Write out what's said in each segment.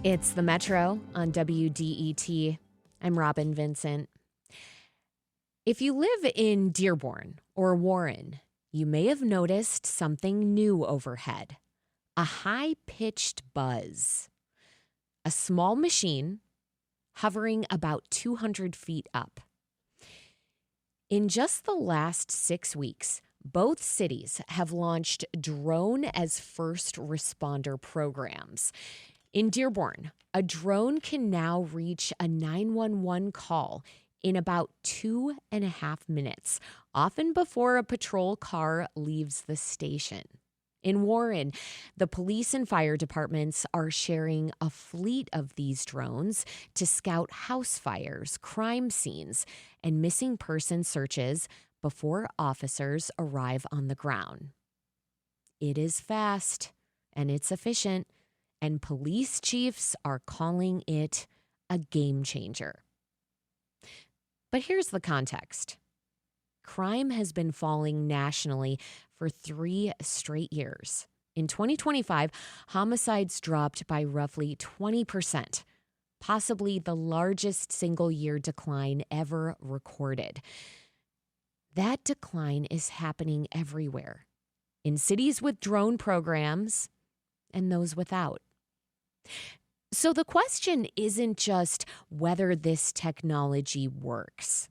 It's the Metro on WDET. I'm Robin Vincent. If you live in Dearborn or Warren, you may have noticed something new overhead. A high-pitched buzz. A small machine hovering about 200 feet up. In just the last 6 weeks, both cities have launched drone as first responder programs. In Dearborn, a drone can now reach a 911 call in about 2.5 minutes, often before a patrol car leaves the station. In Warren, the police and fire departments are sharing a fleet of these drones to scout house fires, crime scenes, and missing person searches before officers arrive on the ground. It is fast and it's efficient, and police chiefs are calling it a game changer. But here's the context. Crime has been falling nationally for 3 straight years. In 2025, homicides dropped by roughly 20%, possibly the largest single-year decline ever recorded. That decline is happening everywhere, in cities with drone programs and those without. So the question isn't just whether this technology works.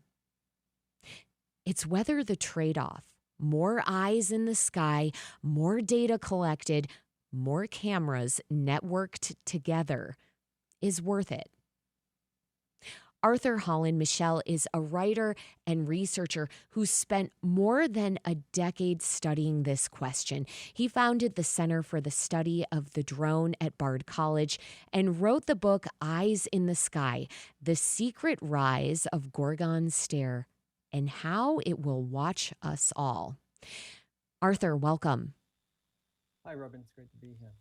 It's whether the trade-off, more eyes in the sky, more data collected, more cameras networked together, is worth it. Arthur Holland Michel is a writer and researcher who spent more than a decade studying this question. He founded the Center for the Study of the Drone at Bard College and wrote the book Eyes in the Sky: The Secret Rise of Gorgon's Stare and How It Will Watch Us All. Arthur, welcome. Hi, Robin. It's great to be here.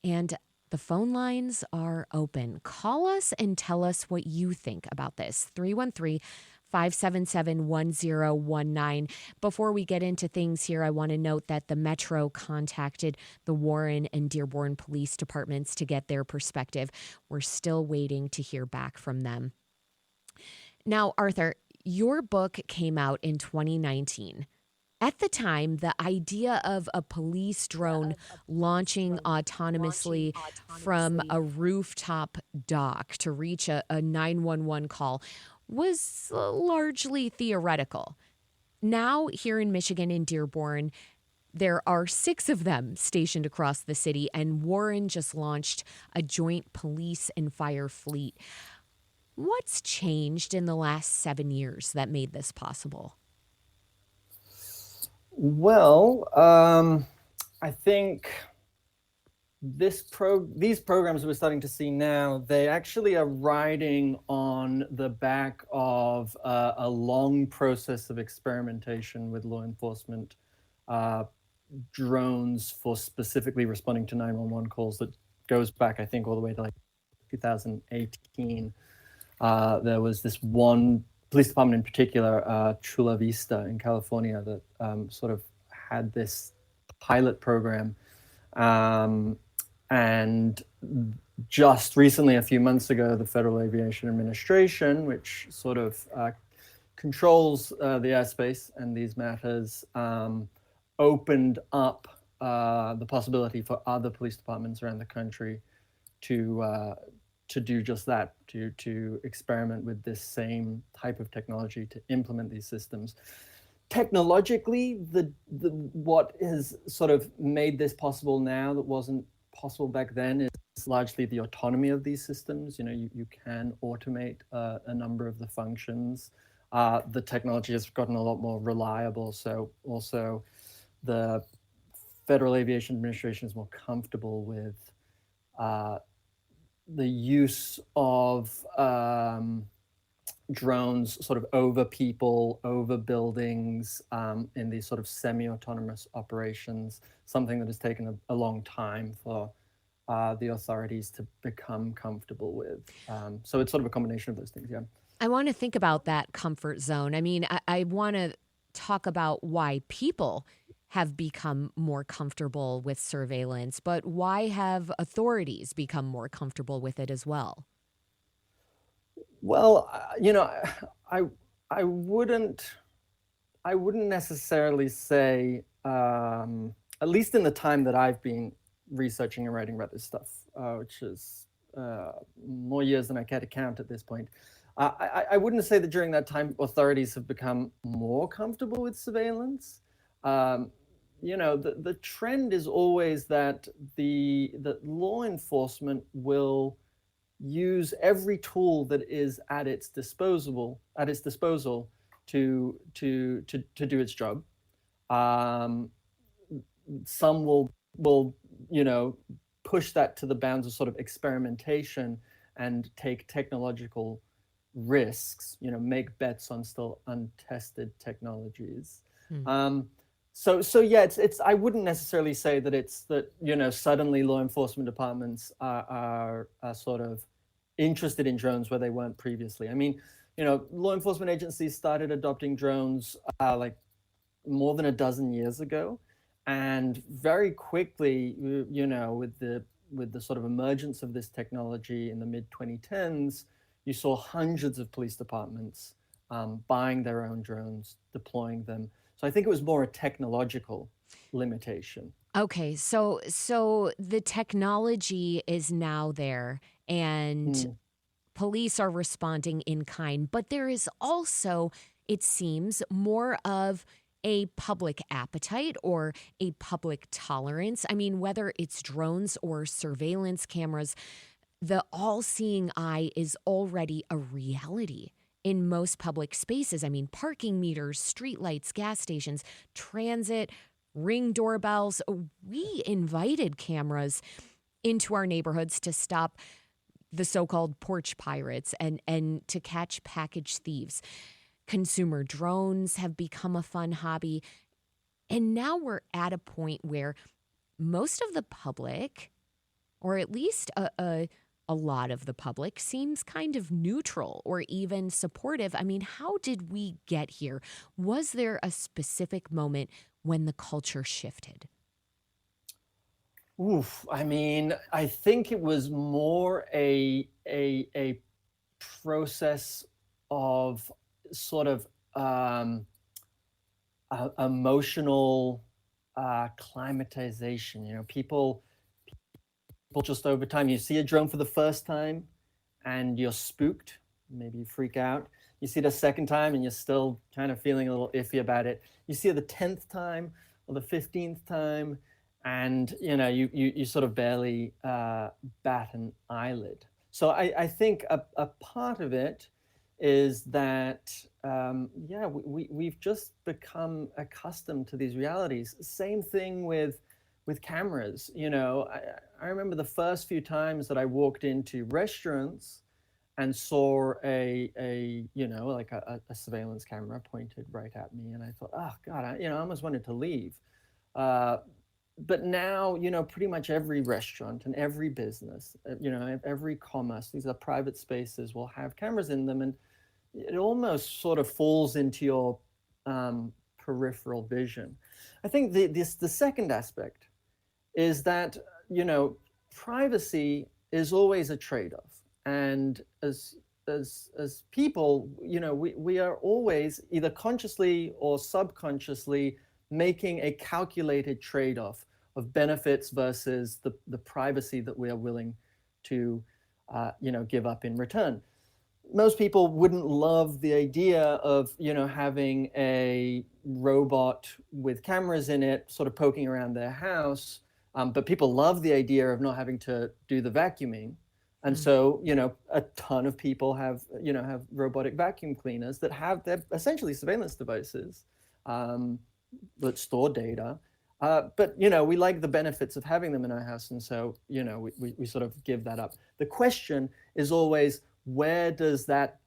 And the phone lines are open. Call us and tell us what you think about this. 313-577-1019. Before we get into things here, I want to note that the Metro contacted the Warren and Dearborn police departments to get their perspective. We're still waiting to hear back from them. Now, Arthur, your book came out in 2019. At the time, the idea of a police drone launching autonomously from a rooftop dock to reach a 911 call was largely theoretical. Now, here in Michigan, in Dearborn, there are 6 of them stationed across the city, and Warren just launched a joint police and fire fleet. What's changed in the last 7 years that made this possible? Well, I think these programs we're starting to see now, they actually are riding on the back of a long process of experimentation with law enforcement drones for specifically responding to 911 calls that goes back, I think, all the way to like 2018. There was this one police department in particular, Chula Vista in California, that sort of had this pilot program. And just recently, a few months ago, the Federal Aviation Administration, which sort of controls the airspace and these matters, opened up the possibility for other police departments around the country to do just that, to experiment with this same type of technology to implement these systems. Technologically, what has sort of made this possible now that wasn't possible back then is largely the autonomy of these systems. You know, you can automate a number of the functions. The technology has gotten a lot more reliable, so also the Federal Aviation Administration is more comfortable with the use of drones sort of over people, over buildings, in these sort of semi-autonomous operations, something that has taken a long time for the authorities to become comfortable with. So it's sort of a combination of those things, yeah. I want to think about that comfort zone. I mean, I want to talk about why people have become more comfortable with surveillance, but why have authorities become more comfortable with it as well? Well, I I wouldn't I wouldn't necessarily say, at least in the time that I've been researching and writing about this stuff, which is more years than I care to count at this point. I wouldn't say that during that time authorities have become more comfortable with surveillance. Um, the trend is always that the law enforcement will use every tool that is at its disposal to do its job. Um, some will you know push that to the bounds of sort of experimentation and take technological risks. Make bets on still untested technologies. Hmm. Um, so yeah, it's I wouldn't necessarily say that it's that suddenly law enforcement departments are sort of interested in drones where they weren't previously. I mean, law enforcement agencies started adopting drones like more than a dozen years ago, and very quickly, with the sort of emergence of this technology in the mid 2010s, you saw hundreds of police departments buying their own drones, deploying them. So I think it was more a technological limitation. Okay, so the technology is now there and Mm, police are responding in kind, but there is also, it seems, more of a public appetite or a public tolerance. I mean, whether it's drones or surveillance cameras, the all seeing eye is already a reality in most public spaces. I mean, parking meters, streetlights, gas stations, transit, ring doorbells. We invited cameras into our neighborhoods to stop the so-called porch pirates and to catch package thieves. Consumer drones have become a fun hobby. And now we're at a point where most of the public, or at least a lot of the public, seems kind of neutral or even supportive. I mean, how did we get here? Was there a specific moment when the culture shifted? oof. I mean, I think it was more a process of sort of emotional climatization. People just over time, you see a drone for the first time and you're spooked, maybe you freak out. You see it a second time and you're still kind of feeling a little iffy about it. You see it the 10th time or the 15th time, and you sort of barely bat an eyelid. So I think a part of it is that yeah, we've just become accustomed to these realities. Same thing with cameras. I remember the first few times that I walked into restaurants and saw like a surveillance camera pointed right at me, and I thought, oh God, I almost wanted to leave. Uh, but now, pretty much every restaurant and every business, every commerce, these are private spaces, will have cameras in them, and it almost sort of falls into your peripheral vision. I think the second aspect is that privacy is always a trade-off, and as people, we are always either consciously or subconsciously making a calculated trade-off of benefits versus the privacy that we are willing to give up in return. Most people wouldn't love the idea of having a robot with cameras in it sort of poking around their house, but people love the idea of not having to do the vacuuming. And Hmm. so a ton of people have robotic vacuum cleaners that have, they're essentially surveillance devices um, that store data. But we like the benefits of having them in our house, and so we sort of give that up. The question is always, where does that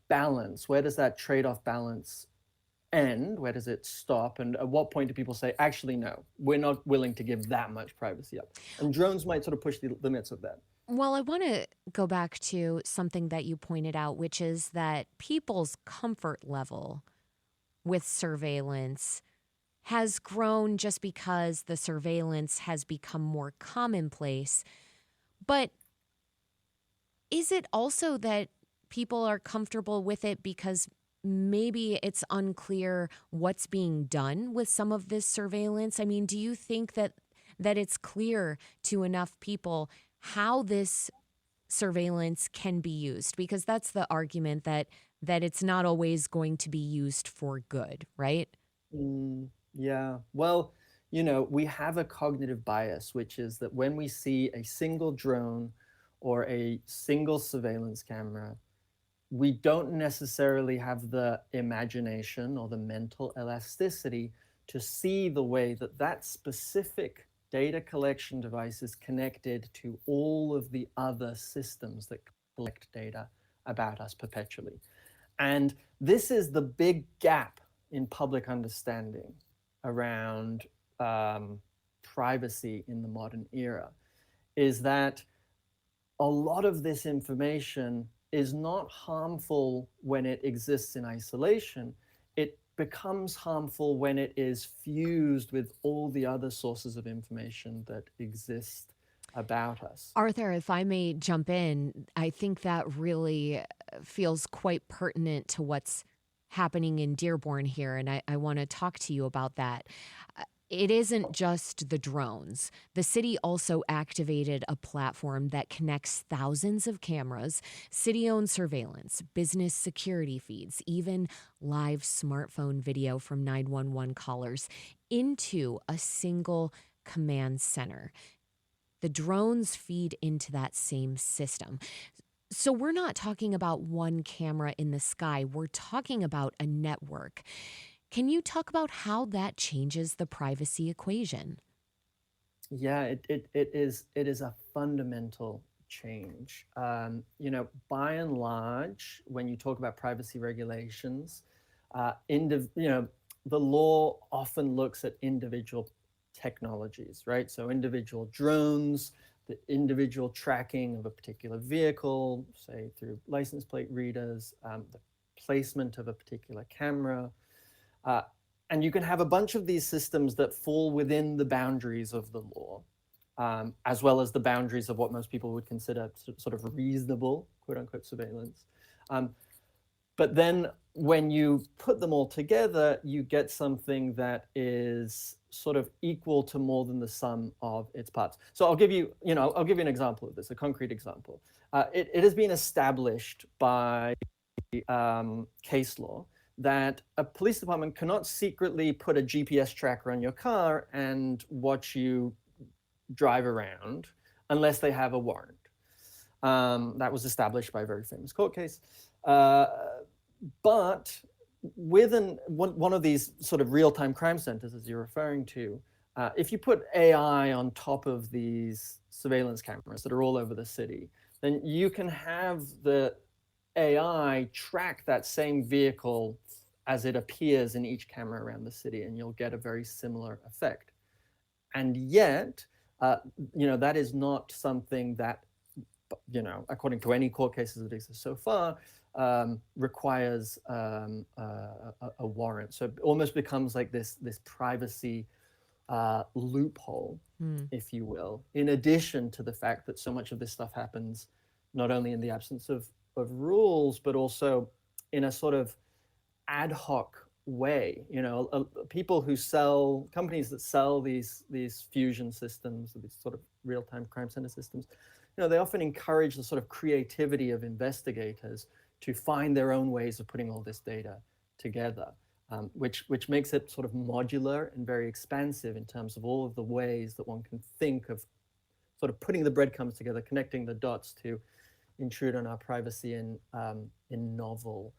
trade-off balance end? Where does it stop? And at what point do people say, actually, no, we're not willing to give that much privacy up? And drones might sort of push the limits of that. Well, I want to go back to something that you pointed out, which is that people's comfort level with surveillance has grown just because the surveillance has become more commonplace. But is it also that people are comfortable with it because maybe it's unclear what's being done with some of this surveillance? I mean, do you think that it's clear to enough people how this surveillance can be used? Because that's the argument that it's not always going to be used for good, right? Yeah. Well, we have a cognitive bias, which is that when we see a single drone or a single surveillance camera, we don't necessarily have the imagination or the mental elasticity to see the way that that specific data collection device is connected to all of the other systems that collect data about us perpetually. And this is the big gap in public understanding around privacy in the modern era, is that a lot of this information is not harmful when it exists in isolation. It becomes harmful when it is fused with all the other sources of information that exist about us. Arthur, if I may jump in, I think that really feels quite pertinent to what's happening in Dearborn here, and I want to talk to you about that. It isn't just the drones. The city also activated a platform that connects thousands of cameras, city-owned surveillance, business security feeds, even live smartphone video from 911 callers into a single command center. The drones feed into that same system. So we're not talking about one camera in the sky. We're talking about a network. Can you talk about how that changes the privacy equation? Yeah, it is a fundamental change. By and large, when you talk about privacy regulations, the law often looks at individual technologies, right? So individual drones, the individual tracking of a particular vehicle, say through license plate readers, the placement of a particular camera. Uh, and you can have a bunch of these systems that fall within the boundaries of the law, as well as the boundaries of what most people would consider sort of reasonable, quote unquote, surveillance. But then when you put them all together, you get something that is sort of equal to more than the sum of its parts. So I'll give you an example of this, a concrete example. It has been established by case law that a police department cannot secretly put a GPS tracker on your car and watch you drive around unless they have a warrant. That was established by a very famous court case. But with one of these sort of real-time crime centers, as you're referring to, if you put AI on top of these surveillance cameras that are all over the city, then you can have the AI track that same vehicle as it appears in each camera around the city, and you'll get a very similar effect. And yet, that is not something that, according to any court cases that exist so far, requires a warrant. So it almost becomes like this privacy loophole, if you will, in addition to the fact that so much of this stuff happens not only in the absence of rules, but also in a sort of ad hoc way. People who sell, companies that sell these fusion systems, these sort of real-time crime center systems, they often encourage the sort of creativity of investigators to find their own ways of putting all this data together, which makes it sort of modular and very expansive in terms of all of the ways that one can think of sort of putting the breadcrumbs together, connecting the dots to intrude on our privacy in novel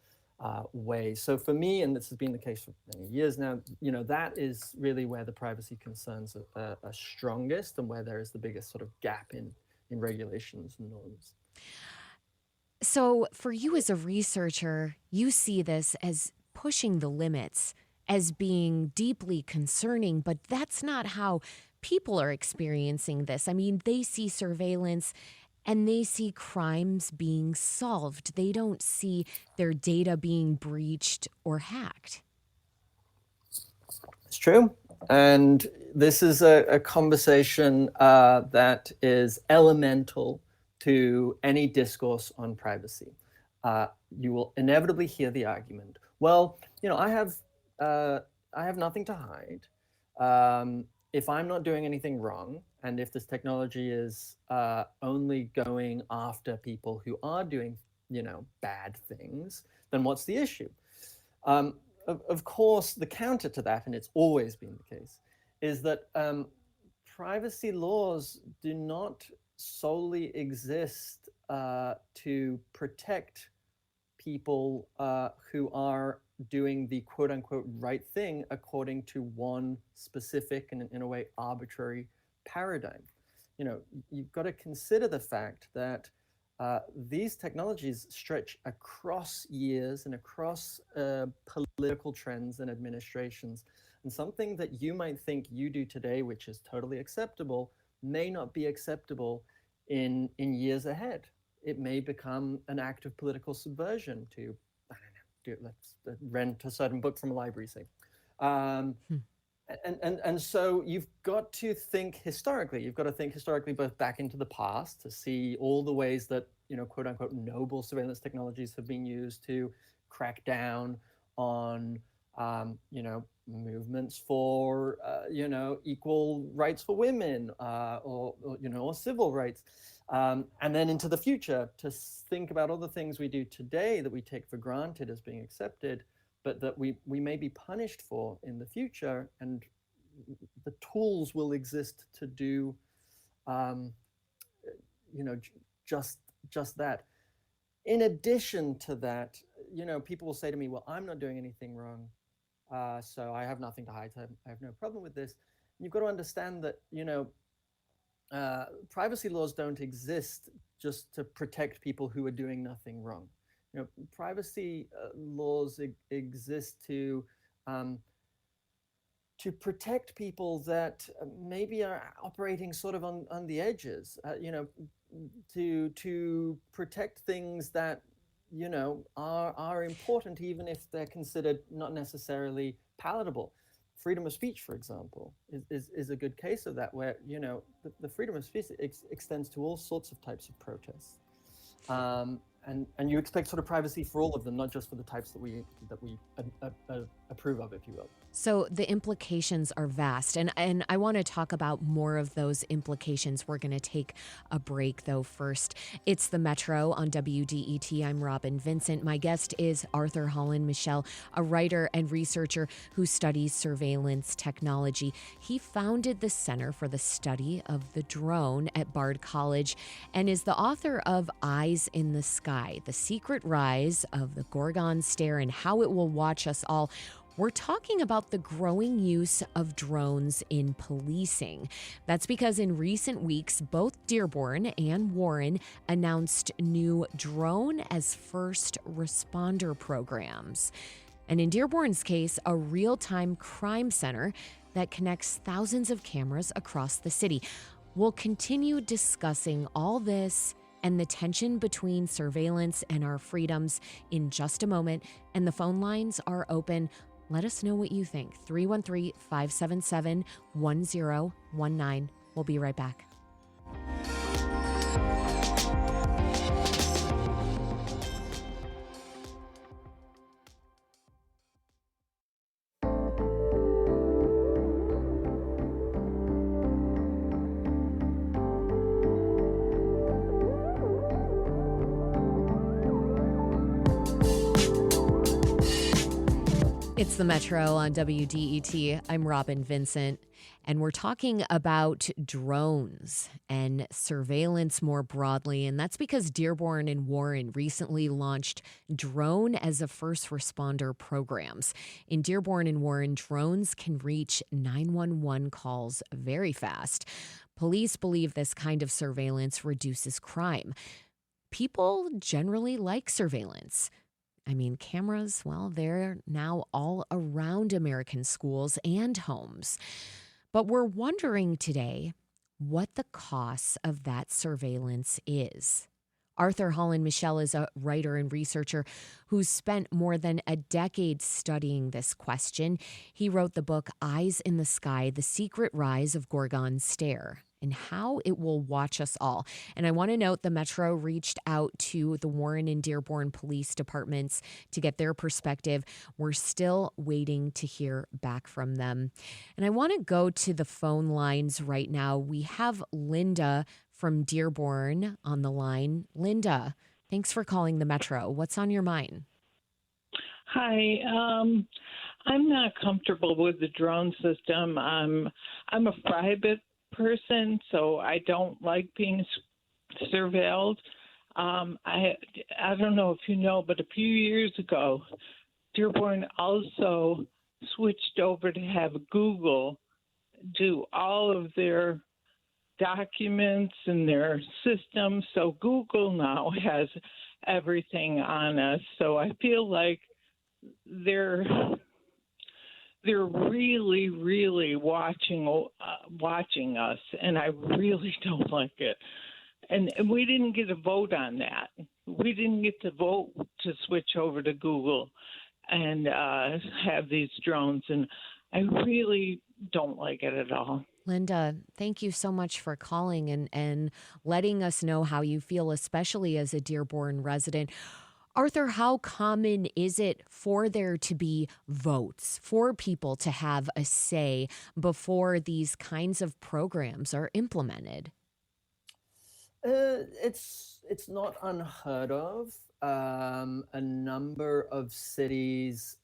ways. So for me, and this has been the case for many years now, that is really where the privacy concerns are strongest and where there is the biggest sort of gap in regulations and norms. So, for you as a researcher, you see this as pushing the limits, as being deeply concerning, but that's not how people are experiencing this. I mean, they see surveillance and they see crimes being solved. They don't see their data being breached or hacked. It's true. And this is a conversation that is elemental to any discourse on privacy. You will inevitably hear the argument, well, I have nothing to hide. If I'm not doing anything wrong, and if this technology is only going after people who are doing, bad things, then what's the issue? Of course, the counter to that, and it's always been the case, is that privacy laws do not solely exist to protect people who are doing the quote unquote right thing according to one specific and in a way arbitrary paradigm. You've got to consider the fact that these technologies stretch across years and across political trends and administrations. And something that you might think you do today, which is totally acceptable, may not be acceptable in years ahead. It may become an act of political subversion to, I don't know, let's rent a certain book from a library, say. And so you've got to think historically. You've got to think historically both back into the past to see all the ways that, quote unquote, noble surveillance technologies have been used to crack down on, movements for, equal rights for women or civil rights. And then into the future to think about all the things we do today that we take for granted as being accepted, but that we may be punished for in the future, and the tools will exist to do, just that. In addition to that, people will say to me, well, I'm not doing anything wrong, so I have nothing to hide. I have no problem with this. And you've got to understand that, privacy laws don't exist just to protect people who are doing nothing wrong. Privacy laws exist to protect people that maybe are operating sort of on the edges. To protect things that are important, even if they're considered not necessarily palatable. Freedom of speech, for example, is a good case of that, where the freedom of speech extends to all sorts of types of protests. And you expect sort of privacy for all of them, not just for the types that we approve of, if you will. So the implications are vast, and I want to talk about more of those implications. We're going to take a break, though, first. It's the Metro on WDET. I'm Robin Vincent. My guest is Arthur Holland Michel, a writer and researcher who studies surveillance technology. He founded the Center for the Study of the Drone at Bard College and is the author of Eyes in the Sky, The Secret Rise of the Gorgon Stare and How It Will Watch Us All. We're talking about the growing use of drones in policing. That's because in recent weeks, both Dearborn and Warren announced new drone as first responder programs. And in Dearborn's case, a real-time crime center that connects thousands of cameras across the city. We'll continue discussing all this and the tension between surveillance and our freedoms in just a moment. And the phone lines are open. Let us know what you think. 313-577-1019. We'll be right back. It's the Metro on WDET. I'm Robin Vincent, and we're talking about drones and surveillance more broadly, and that's because Dearborn and Warren recently launched drone as a first responder programs. In Dearborn and Warren, drones can reach 911 calls very fast. Police believe this kind of surveillance reduces crime. People generally like surveillance. I mean, cameras, well, they're now all around American schools and homes. But we're wondering today what the cost of that surveillance is. Arthur Holland Michel is a writer and researcher who's spent more than a decade studying this question. He wrote the book Eyes in the Sky: The Secret Rise of Gorgon's Stare and How It Will Watch Us All. And I want to note the Metro reached out to the Warren and Dearborn police departments to get their perspective. We're still waiting to hear back from them. And I want to go to the phone lines right now. We have Linda from Dearborn on the line. Linda, thanks for calling the Metro. What's on your mind? Hi. I'm not comfortable with the drone system. I'm a private person, so I don't like being surveilled. I don't know if you know, but a few years ago, Dearborn also switched over to have Google do all of their documents and their systems. So Google now has everything on us. So I feel like they're really, really watching us, and I really don't like it. And we didn't get a vote on that. We didn't get to vote to switch over to Google and have these drones, and I really don't like it at all. Linda, thank you so much for calling and letting us know how you feel, especially as a Dearborn resident. Arthur, how common is it for there to be votes, for people to have a say before these kinds of programs are implemented? It's not unheard of. A number of cities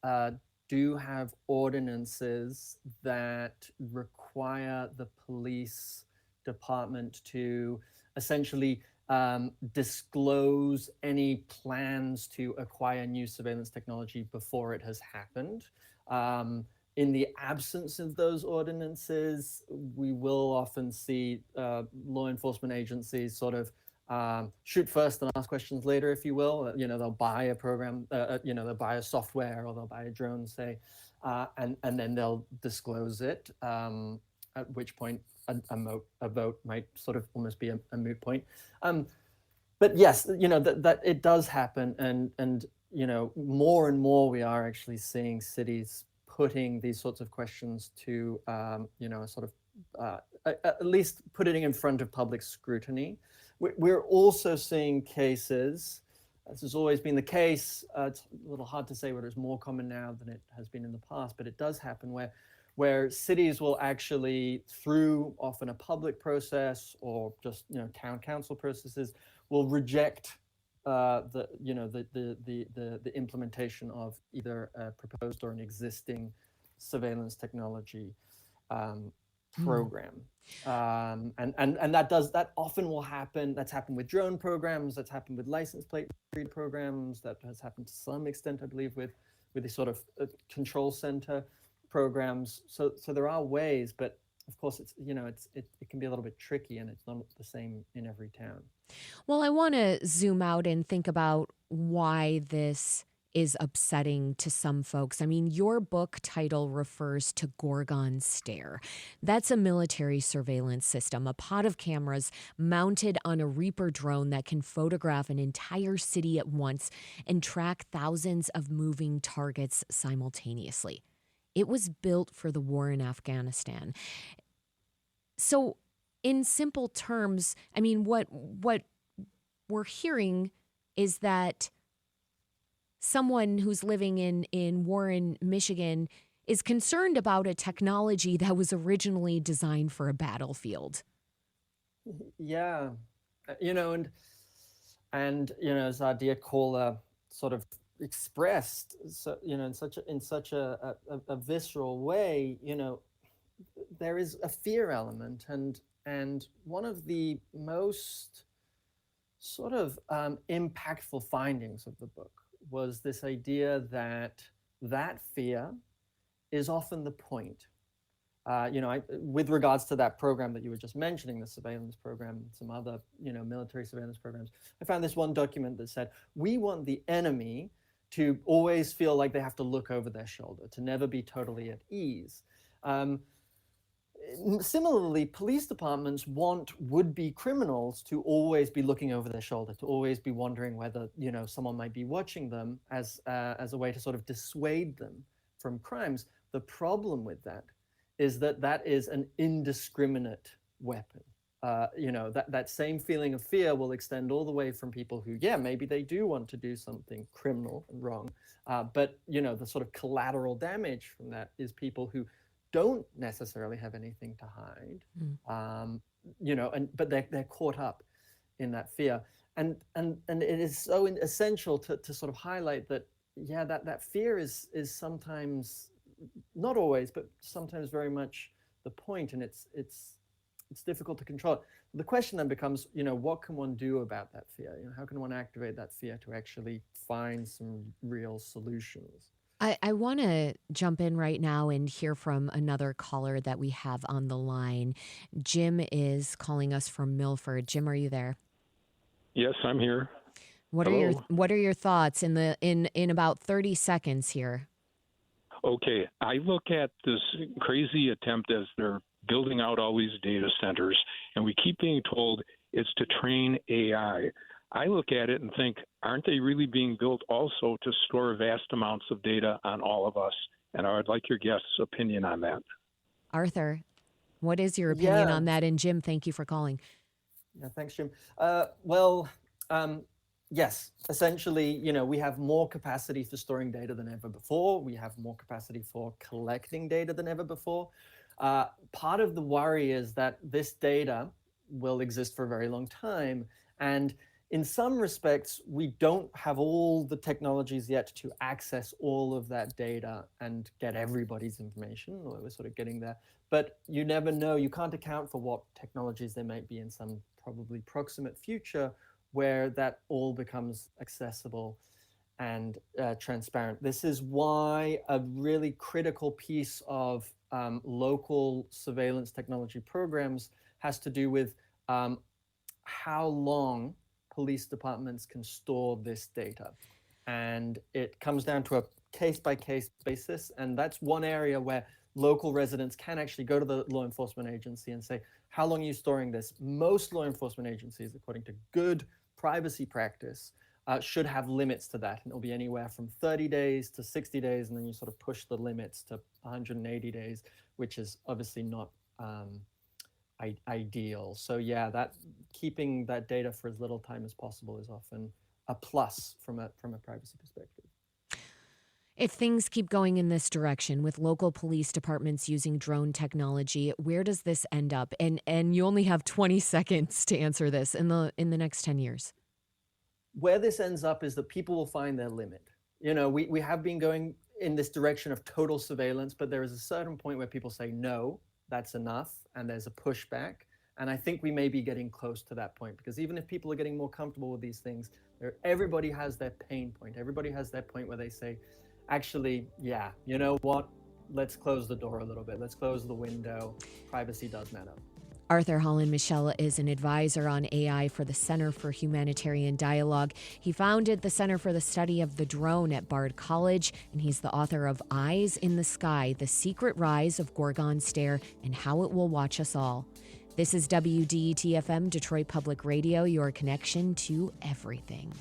do have ordinances that require the police department to essentially disclose any plans to acquire new surveillance technology before it has happened. In the absence of those ordinances, we will often see law enforcement agencies sort of shoot first and ask questions later, if you will. They'll buy a program, they'll buy a software or they'll buy a drone, say, and then they'll disclose it, at which point a vote might sort of almost be a moot point. But yes, that it does happen, and more and more we are actually seeing cities putting these sorts of questions to sort of at least putting it in front of public scrutiny. We're also seeing cases, as has always been the case, it's a little hard to say whether it's more common now than it has been in the past, but it does happen where cities will actually, through often a public process or just town council processes, will reject the implementation of either a proposed or an existing surveillance technology program. And that often will happen. That's happened with drone programs, that's happened with license plate read programs, that has happened to some extent, I believe, with the sort of control center programs. So there are ways, but of course it can be a little bit tricky, and it's not the same in every town. Well, I want to zoom out and think about why this is upsetting to some folks. I mean, your book title refers to Gorgon's Stare. That's a military surveillance system, a pod of cameras mounted on a Reaper drone that can photograph an entire city at once and track thousands of moving targets simultaneously. It was built for the war in Afghanistan. So, in simple terms, I mean, what we're hearing is that someone who's living in Warren, Michigan, is concerned about a technology that was originally designed for a battlefield. Yeah, and as our dear caller sort of expressed, so in such a visceral way, there is a fear element, and one of the most sort of impactful findings of the book was this idea that fear is often the point. With regards to that program that you were just mentioning, the surveillance program, some other military surveillance programs, I found this one document that said, we want the enemy to always feel like they have to look over their shoulder, to never be totally at ease. Similarly, police departments want would-be criminals to always be looking over their shoulder, to always be wondering whether, someone might be watching them as a way to sort of dissuade them from crimes. The problem with that is that is an indiscriminate weapon. That same feeling of fear will extend all the way from people who, maybe they do want to do something criminal and wrong, but the sort of collateral damage from that is people who don't necessarily have anything to hide, but they're caught up in that fear, and it is so essential to sort of highlight that that fear is sometimes, not always, but sometimes very much the point, and it's difficult to control it. The question then becomes, what can one do about that fear? How can one activate that fear to actually find some real solutions? I want to jump in right now and hear from another caller that we have on the line. Jim is calling us from Milford. Jim, are you there? Yes, I'm here. What are your thoughts in about 30 seconds here? Okay, I look at this crazy attempt as they're building out all these data centers, and we keep being told it's to train AI. I look at it and think, aren't they really being built also to store vast amounts of data on all of us? And I would like your guest's opinion on that. Arthur, what is your opinion on that? And Jim, thank you for calling. Yeah, thanks, Jim. Yes, essentially, we have more capacity for storing data than ever before. We have more capacity for collecting data than ever before. Part of the worry is that this data will exist for a very long time. And in some respects, we don't have all the technologies yet to access all of that data and get everybody's information. We're sort of getting there. But you never know. You can't account for what technologies there might be in some probably proximate future where that all becomes accessible and transparent. This is why a really critical piece of local surveillance technology programs has to do with how long police departments can store this data. And it comes down to a case-by-case basis. And that's one area where local residents can actually go to the law enforcement agency and say, how long are you storing this? Most law enforcement agencies, according to good privacy practice, should have limits to that. And it'll be anywhere from 30 days to 60 days. And then you sort of push the limits to 180 days, which is obviously not ideal. So that keeping that data for as little time as possible is often a plus from a privacy perspective. If things keep going in this direction with local police departments using drone technology, where does this end up? And you only have 20 seconds to answer this in the next 10 years. Where this ends up is that people will find their limit. We have been going in this direction of total surveillance, but there is a certain point where people say, no, that's enough, and there's a pushback. And I think we may be getting close to that point, because even if people are getting more comfortable with these things, everybody has their pain point. Everybody has their point where they say, actually, you know what? Let's close the door a little bit. Let's close the window. Privacy does matter. Arthur Holland-Michel is an advisor on AI for the Center for Humanitarian Dialogue. He founded the Center for the Study of the Drone at Bard College, and he's the author of Eyes in the Sky, The Secret Rise of Gorgon Stare and How It Will Watch Us All. This is WDET-FM, Detroit Public Radio, your connection to everything.